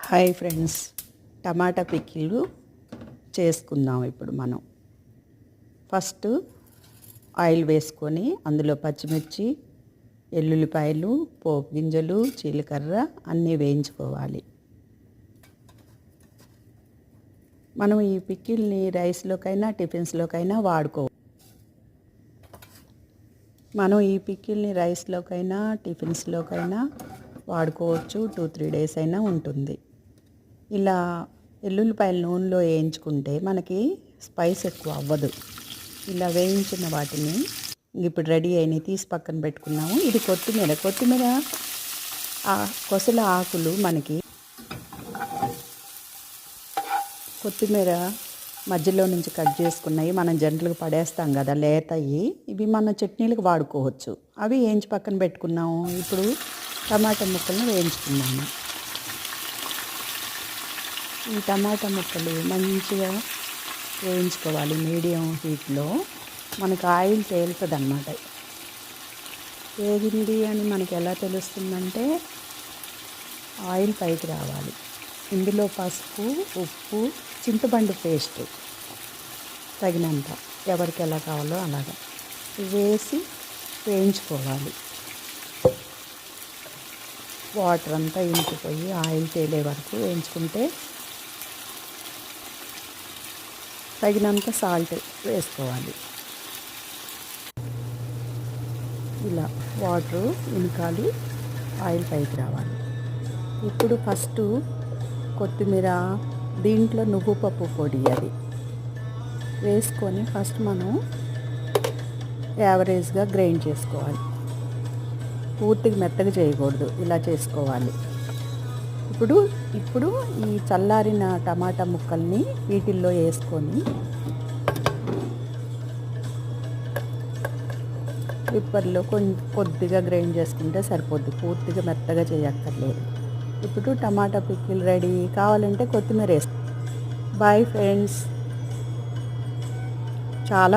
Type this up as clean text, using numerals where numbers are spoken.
Hi friends, టమాటా pickle చేసుకుందాం. ఇప్పుడు మనం ఫస్ట్ ఆయిల్ వేసుకొని అందులో పచ్చిమిర్చి, ఎల్లుల్లిపాయలు, పోపు గింజలు, జీలకర్ర అన్నీ వేయించుకోవాలి. మనం ఈ పికిల్ని రైస్లోకైనా టిఫిన్స్లోకైనా వాడుకోవచ్చు. వాడుకోవచ్చు. 2-3 డేస్ అయినా ఉంటుంది. ఇలా ఎల్లుల్లిపాయలు నూనెలో వేయించుకుంటే మనకి స్పైస్ ఎక్కువ అవ్వదు. ఇలా వేయించిన వాటిని ఇప్పుడు రెడీ అయినాయి తీసి పక్కన పెట్టుకున్నాము. ఇది కొత్తిమీర కొసల ఆకులు మనకి కొత్తిమీర మధ్యలో నుంచి కట్ చేసుకున్నాయి. మనం జంటలకు పడేస్తాం కదా లేతయి, ఇవి మన చట్నీలకు వాడుకోవచ్చు. అవి వేయించి పక్కన పెట్టుకున్నాము. ఇప్పుడు టమాటా ముక్కలను వేయించుకున్నాము. ఈ టమాటా ముక్కలు మంచిగా వేయించుకోవాలి మీడియం హీట్లో. మనకు ఆయిల్ తేలుతుంది అన్నమాట. వేగింది అని మనకి ఎలా తెలుస్తుందంటే ఆయిల్ పైకి రావాలి. ఇందులో పసుపు, ఉప్పు, చింతపండు పేస్ట్ తగినంత, ఎవరికి ఎలా కావాలో అలాగా వేసి వేయించుకోవాలి. వాటర్ అంతా ఇంకిపోయి ఆయిల్ తేలే వరకు వేయించుకుంటే తగినంత సాల్ట్ వేసుకోవాలి. ఇలా వాటర్ ఇంకాలి, ఆయిల్ పైకి రావాలి. ఇప్పుడు ఫస్ట్ కొత్తిమీర, దీంట్లో నువ్వుపప్పు పొడి అది వేసుకొని ఫస్ట్ మనం యావరేజ్గా గ్రైండ్ చేసుకోవాలి. పూర్తిగా మెత్తగా చేయకూడదు, ఇలా చేసుకోవాలి. ఇప్పుడు ఈ చల్లారిన టమాటా ముక్కల్ని వీటిల్లో వేసుకొని పిప్పర్లో కొద్దిగా గ్రైండ్ చేసుకుంటే సరిపోద్ది, పూర్తిగా మెత్తగా చేయక్కర్లేదు. ఇప్పుడు టమాటా పికిల్ రెడీ. కావాలంటే కొత్తిమీర వేస్తాం. Boyfriends. చాలా